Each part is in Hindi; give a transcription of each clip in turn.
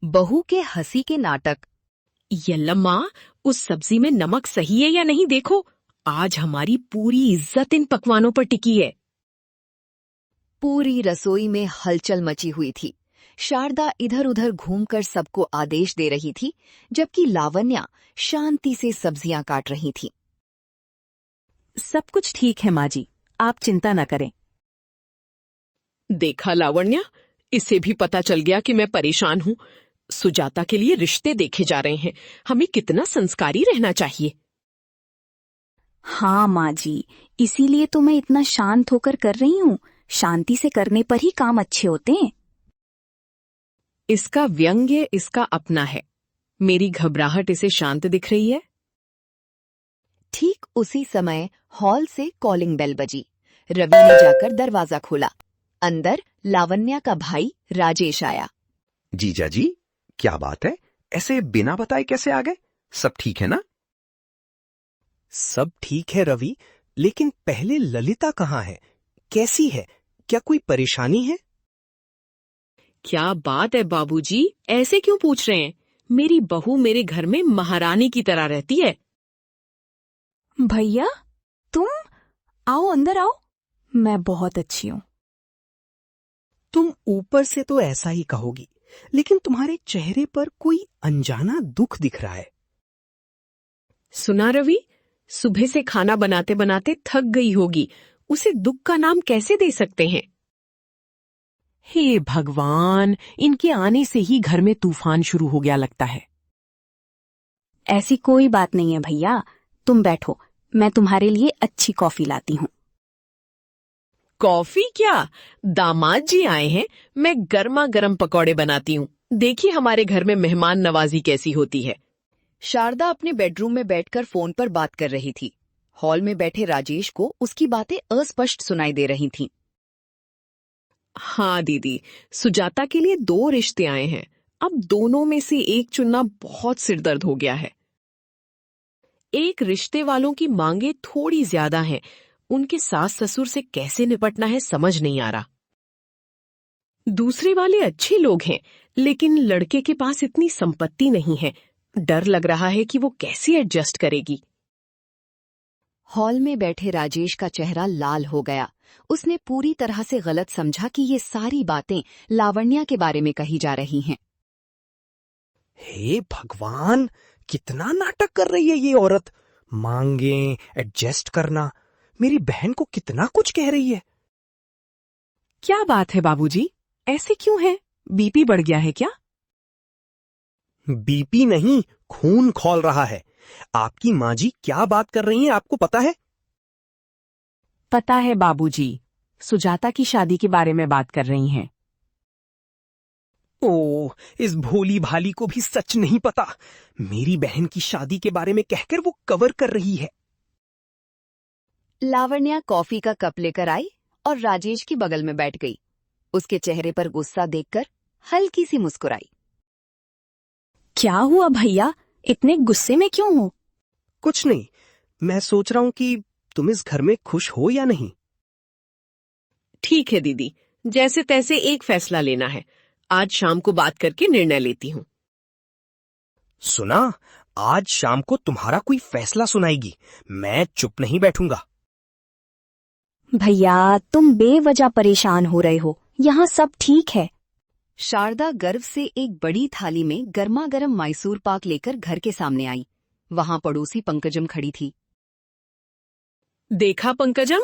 बहू के हंसी के नाटक। यल्लम्मा, उस सब्जी में नमक सही है या नहीं देखो। आज हमारी पूरी इज्जत इन पकवानों पर टिकी है। पूरी रसोई में हलचल मची हुई थी। शारदा इधर उधर घूमकर सबको आदेश दे रही थी, जबकि लावण्या शांति से सब्जियां काट रही थी। सब कुछ ठीक है माँ जी, आप चिंता न करें। देखा लावण्या, इसे भी पता चल गया कि मैं परेशान हूँ। सुजाता के लिए रिश्ते देखे जा रहे हैं। हमें कितना संस्कारी रहना चाहिए। हाँ माँ जी, इसीलिए तो मैं इतना शांत होकर कर रही हूँ। शांति से करने पर ही काम अच्छे होते हैं। इसका व्यंग्य इसका अपना है। मेरी घबराहट इसे शांत दिख रही है। ठीक उसी समय हॉल से कॉलिंग बेल बजी। रवि ने जाकर दरवाजा खोला। अंदर लावण्या का भाई राजेश आया। जीजा जी, क्या बात है? ऐसे बिना बताए कैसे आ गए? सब ठीक है ना? सब ठीक है रवि, लेकिन पहले ललिता कहाँ है? कैसी है? क्या कोई परेशानी है? क्या बात है बाबूजी, ऐसे क्यों पूछ रहे हैं? मेरी बहू मेरे घर में महारानी की तरह रहती है। भैया, तुम आओ, अंदर आओ। मैं बहुत अच्छी हूँ। तुम ऊपर से तो ऐसा ही कहोगी, लेकिन तुम्हारे चेहरे पर कोई अनजाना दुख दिख रहा है। सुना रवि, सुबह से खाना बनाते बनाते थक गई होगी। उसे दुख का नाम कैसे दे सकते हैं? हे भगवान, इनके आने से ही घर में तूफान शुरू हो गया लगता है। ऐसी कोई बात नहीं है भैया, तुम बैठो, मैं तुम्हारे लिए अच्छी कॉफी लाती हूँ। कॉफी क्या? दामाद जी आए हैं, मैं गर्मा गर्म पकौड़े बनाती हूँ। देखिए हमारे घर में मेहमान नवाजी कैसी होती है। शारदा अपने बेडरूम में बैठकर फोन पर बात कर रही थी। हॉल में बैठे राजेश को उसकी बातें अस्पष्ट सुनाई दे रही थीं। हाँ दीदी, सुजाता के लिए 2 रिश्ते आए हैं। अब दोनों में से एक चुनना बहुत सिरदर्द हो गया है। एक रिश्ते वालों की मांगे थोड़ी ज्यादा हैं। उनके सास ससुर से कैसे निपटना है समझ नहीं आ रहा। दूसरे वाले अच्छे लोग हैं, लेकिन लड़के के पास इतनी संपत्ति नहीं है। डर लग रहा है कि वो कैसे एडजस्ट करेगी। हॉल में बैठे राजेश का चेहरा लाल हो गया। उसने पूरी तरह से गलत समझा कि ये सारी बातें लावण्या के बारे में कही जा रही हैं। हे भगवान, कितना नाटक कर रही है ये औरत। मांगे, एडजस्ट करना, मेरी बहन को कितना कुछ कह रही है। क्या बात है बाबूजी, ऐसे क्यों है? बीपी बढ़ गया है क्या? बीपी नहीं, खून खौल रहा है। आपकी माँ जी क्या बात कर रही हैं, आपको पता है? पता है बाबूजी, सुजाता की शादी के बारे में बात कर रही हैं। ओह, इस भोली भाली को भी सच नहीं पता। मेरी बहन की शादी के बारे में कहकर वो कवर कर रही है। लावण्या कॉफी का कप लेकर आई और राजेश की बगल में बैठ गई। उसके चेहरे पर गुस्सा देखकर हल्की सी मुस्कुराई। क्या हुआ भैया, इतने गुस्से में क्यों हो? कुछ नहीं, मैं सोच रहा हूं कि तुम इस घर में खुश हो या नहीं। ठीक है दीदी, जैसे तैसे एक फैसला लेना है। आज शाम को बात करके निर्णय लेती हूँ। सुना, आज शाम को तुम्हारा कोई फैसला सुनाएगी। मैं चुप नहीं बैठूंगा। भैया, तुम बेवजह परेशान हो रहे हो, यहाँ सब ठीक है। शारदा गर्व से एक बड़ी थाली में गर्मा गर्म मैसूर पाक लेकर घर के सामने आई। वहां पड़ोसी पंकजम खड़ी थी। देखा पंकजम,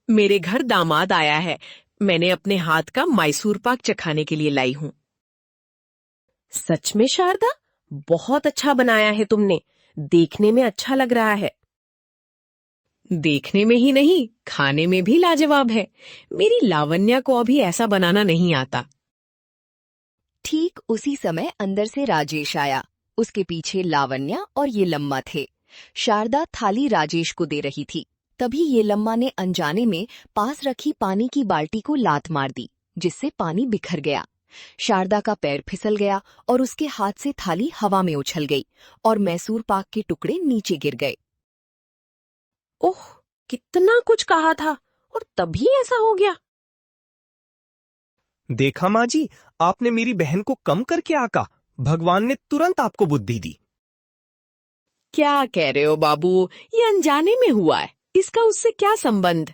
मेरे घर दामाद आया है। मैंने अपने हाथ का मैसूर पाक चखाने के लिए लाई हूँ। सच में शारदा, बहुत अच्छा बनाया है तुमने। देखने में अच्छा लग रहा है। देखने में ही नहीं, खाने में भी लाजवाब है। मेरी लावण्या को अभी ऐसा बनाना नहीं आता। ठीक उसी समय अंदर से राजेश आया। उसके पीछे लावण्या और ये लम्मा थे। शारदा थाली राजेश को दे रही थी। तभी ये लम्मा ने अनजाने में पास रखी पानी की बाल्टी को लात मार दी, जिससे पानी बिखर गया। शारदा का पैर फिसल गया और उसके हाथ से थाली हवा में उछल गई और मैसूर पाक के टुकड़े नीचे गिर गए। ओह, कितना कुछ कहा था और तभी ऐसा हो गया। देखा माँ जी, आपने मेरी बहन को कम करके आका। भगवान ने तुरंत आपको बुद्धि दी। क्या कह रहे हो बाबू, ये अनजाने में हुआ है, इसका उससे क्या संबंध?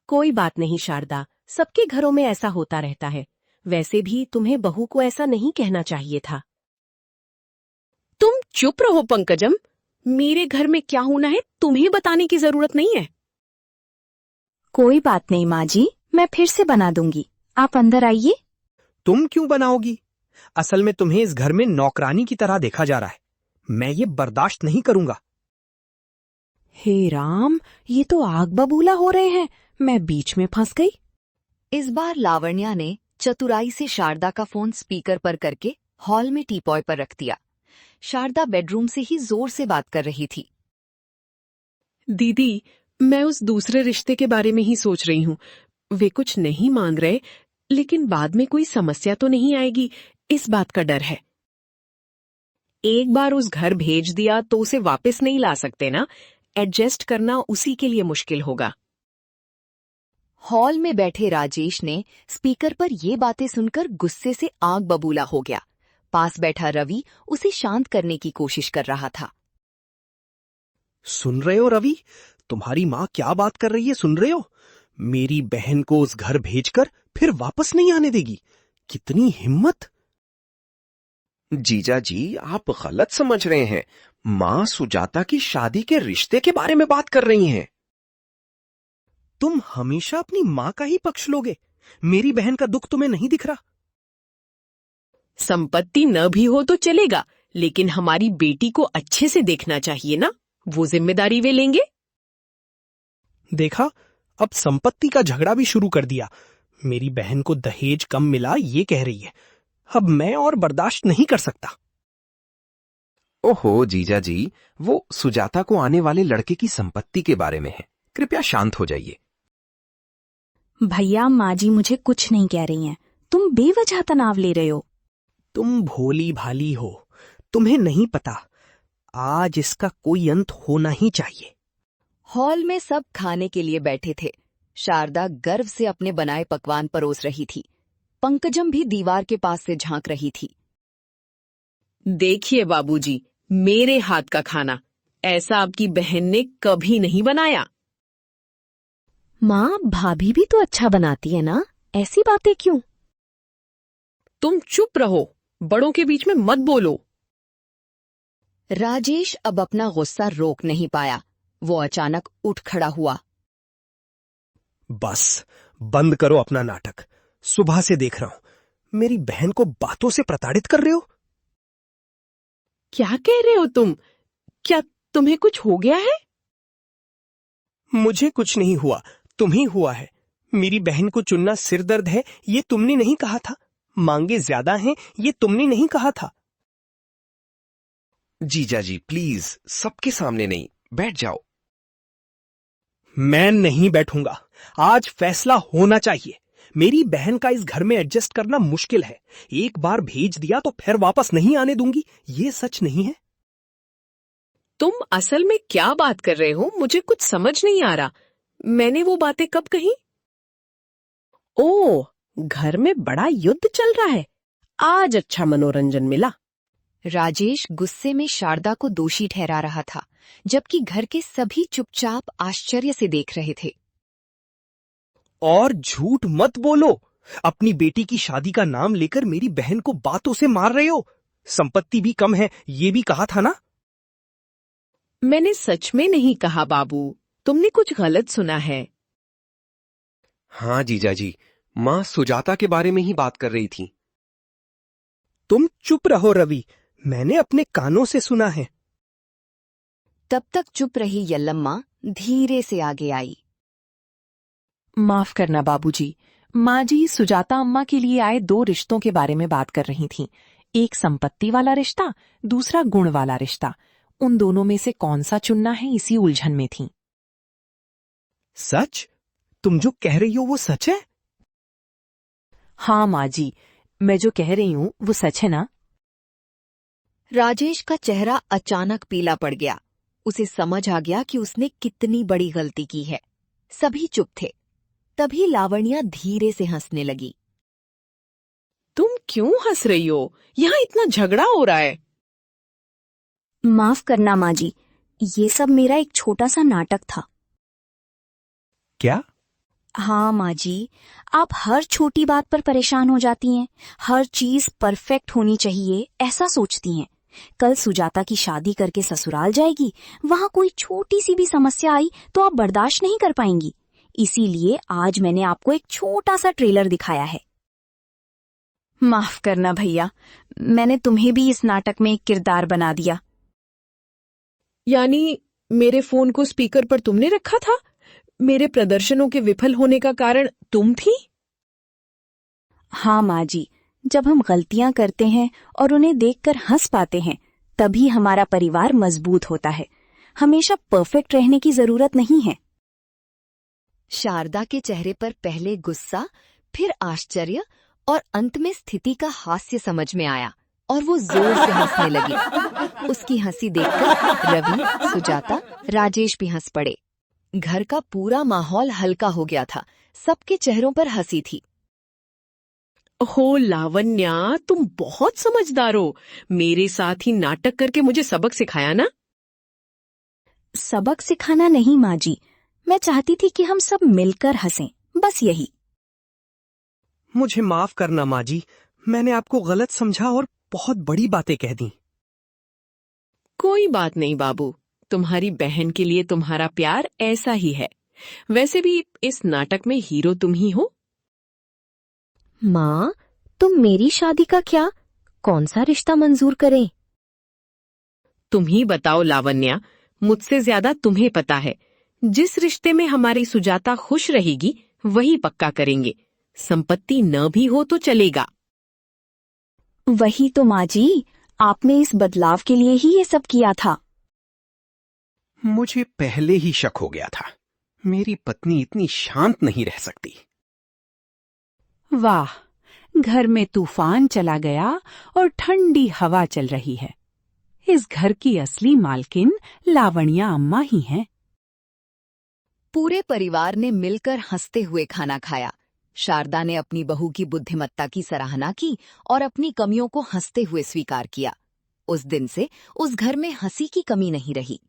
कोई बात नहीं शारदा, सबके घरों में ऐसा होता रहता है। वैसे भी तुम्हें बहू को ऐसा नहीं कहना चाहिए था। तुम चुप रहो पंकजम, मेरे घर में क्या होना है तुम्हें बताने की जरूरत नहीं है। कोई बात नहीं माँ जी, मैं फिर से बना दूंगी। आप अंदर आइए। तुम क्यों बनाओगी? असल में तुम्हें इस घर में नौकरानी की तरह देखा जा रहा है। मैं ये बर्दाश्त नहीं करूंगा। हे राम, ये तो आग बबूला हो रहे हैं। मैं बीच में फंस गई। इस बार लावण्या ने चतुराई से शारदा का फोन स्पीकर पर करके हॉल में टीपॉय पर रख दिया। शारदा बेडरूम से ही जोर से बात कर रही थी। दीदी, मैं उस दूसरे रिश्ते के बारे में ही सोच रही हूँ। वे कुछ नहीं मांग रहे, लेकिन बाद में कोई समस्या तो नहीं आएगी, इस बात का डर है। एक बार उस घर भेज दिया तो उसे वापस नहीं ला सकते ना, एडजस्ट करना उसी के लिए मुश्किल होगा। हॉल में बैठे राजेश ने स्पीकर पर ये बातें सुनकर गुस्से से आग बबूला हो गया। पास बैठा रवि उसे शांत करने की कोशिश कर रहा था। सुन रहे हो रवि, तुम्हारी माँ क्या बात कर रही है, सुन रहे हो? मेरी बहन को उस घर भेजकर फिर वापस नहीं आने देगी। कितनी हिम्मत! जीजा जी, आप गलत समझ रहे हैं। माँ सुजाता की शादी के रिश्ते के बारे में बात कर रही हैं। तुम हमेशा अपनी माँ का ही पक्ष लोगे। मेरी बहन का दुख तुम्हें नहीं दिख रहा? संपत्ति न भी हो तो चलेगा, लेकिन हमारी बेटी को अच्छे से देखना चाहिए ना, वो जिम्मेदारी वे लेंगे। देखा, अब संपत्ति का झगड़ा भी शुरू कर दिया। मेरी बहन को दहेज कम मिला ये कह रही है। अब मैं और बर्दाश्त नहीं कर सकता। ओहो जीजा जी, वो सुजाता को आने वाले लड़के की संपत्ति के बारे में है। कृपया शांत हो जाइए। भैया, माँ जी मुझे कुछ नहीं कह रही हैं। तुम बेवजह तनाव ले रहे हो। तुम भोली भाली हो, तुम्हें नहीं पता। आज इसका कोई अंत होना ही चाहिए। हॉल में सब खाने के लिए बैठे थे। शारदा गर्व से अपने बनाए पकवान परोस रही थी। पंकजम भी दीवार के पास से झांक रही थी। देखिए बाबूजी, मेरे हाथ का खाना ऐसा आपकी बहन ने कभी नहीं बनाया। माँ, भाभी भी तो अच्छा बनाती है ना, ऐसी बातें क्यों? तुम चुप रहो, बड़ों के बीच में मत बोलो। राजेश अब अपना गुस्सा रोक नहीं पाया। वो अचानक उठ खड़ा हुआ। बस बंद करो अपना नाटक। सुबह से देख रहा हूं, मेरी बहन को बातों से प्रताड़ित कर रहे हो। क्या कह रहे हो तुम? क्या तुम्हें कुछ हो गया है? मुझे कुछ नहीं हुआ, तुम्हें हुआ है। मेरी बहन को चुनना सिर दर्द है ये तुमने नहीं कहा था। मांगे ज्यादा हैं ये तुमने नहीं कहा था। जीजा जी प्लीज, सबके सामने नहीं, बैठ जाओ। मैं नहीं बैठूंगा। आज फैसला होना चाहिए। मेरी बहन का इस घर में एडजस्ट करना मुश्किल है। एक बार भेज दिया तो फिर वापस नहीं आने दूंगी, ये सच नहीं है। तुम असल में क्या बात कर रहे हो, मुझे कुछ समझ नहीं आ रहा। मैंने वो बातें कब कही? ओह, घर में बड़ा युद्ध चल रहा है। आज अच्छा मनोरंजन मिला। राजेश गुस्से में शारदा को दोषी ठहरा रहा था, जबकि घर के सभी चुपचाप आश्चर्य से देख रहे थे। और झूठ मत बोलो। अपनी बेटी की शादी का नाम लेकर मेरी बहन को बातों से मार रहे हो। संपत्ति भी कम है ये भी कहा था ना। मैंने सच में नहीं कहा बाबू, तुमने कुछ गलत सुना है। हाँ जीजा जी, माँ सुजाता के बारे में ही बात कर रही थी। तुम चुप रहो रवि, मैंने अपने कानों से सुना है। तब तक चुप रही यल्लम्मा धीरे से आगे आई। माफ करना बाबूजी, माँ जी सुजाता अम्मा के लिए आए 2 रिश्तों के बारे में बात कर रही थीं। एक संपत्ति वाला रिश्ता, दूसरा गुण वाला रिश्ता। उन दोनों में से कौन सा चुनना है इसी उलझन में थीं। सच? तुम जो कह रही हो वो सच है? हाँ माँ जी, मैं जो कह रही हूँ वो सच है ना? राजेश का चेहरा अचानक पीला पड़ गया। उसे समझ आ गया कि उसने कितनी बड़ी गलती की है। सभी चुप थे। तभी लावण्या धीरे से हंसने लगी। तुम क्यों हंस रही हो? यहाँ इतना झगड़ा हो रहा है। माफ करना माँ जी, ये सब मेरा एक छोटा सा नाटक था। क्या? हाँ माँ जी, आप हर छोटी बात पर परेशान हो जाती हैं, हर चीज परफेक्ट होनी चाहिए ऐसा सोचती हैं। कल सुजाता की शादी करके ससुराल जाएगी, वहाँ कोई छोटी सी भी समस्या आई तो आप बर्दाश्त नहीं कर पाएंगी। इसीलिए आज मैंने आपको एक छोटा सा ट्रेलर दिखाया है। माफ करना भैया, मैंने तुम्हें भी इस नाटक में एक किरदार बना दिया। यानी मेरे फोन को स्पीकर पर तुमने रखा था? मेरे प्रदर्शनों के विफल होने का कारण तुम थी? हाँ माँ जी, जब हम गलतियां करते हैं और उन्हें देखकर हंस पाते हैं, तभी हमारा परिवार मजबूत होता है। हमेशा परफेक्ट रहने की जरूरत नहीं है। शारदा के चेहरे पर पहले गुस्सा, फिर आश्चर्य और अंत में स्थिति का हास्य समझ में आया और वो जोर से हंसने लगी। उसकी हंसी देखकर रवि, सुजाता, राजेश भी हंस पड़े। घर का पूरा माहौल हल्का हो गया था। सबके चेहरों पर हंसी थी। हो लावण्या, तुम बहुत समझदार हो। मेरे साथ ही नाटक करके मुझे सबक सिखाया ना? सबक सिखाना नहीं माँ जी, मैं चाहती थी कि हम सब मिलकर हंसें, बस यही। मुझे माफ करना माँ जी, मैंने आपको गलत समझा और बहुत बड़ी बातें कह दी। कोई बात नहीं बाबू, तुम्हारी बहन के लिए तुम्हारा प्यार ऐसा ही है। वैसे भी इस नाटक में हीरो तुम ही हो। माँ, तुम मेरी शादी का क्या, कौन सा रिश्ता मंजूर करें? तुम ही बताओ लावण्या, मुझसे ज्यादा तुम्हें पता है। जिस रिश्ते में हमारी सुजाता खुश रहेगी वही पक्का करेंगे। संपत्ति न भी हो तो चलेगा। वही तो माँ जी, आपने इस बदलाव के लिए ही ये सब किया था। मुझे पहले ही शक हो गया था। मेरी पत्नी इतनी शांत नहीं रह सकती। वाह, घर में तूफान चला गया और ठंडी हवा चल रही है। इस घर की असली मालकिन लावण्या अम्मा ही हैं। पूरे परिवार ने मिलकर हंसते हुए खाना खाया। शारदा ने अपनी बहू की बुद्धिमत्ता की सराहना की और अपनी कमियों को हंसते हुए स्वीकार किया। उस दिन से उस घर में हंसी की कमी नहीं रही।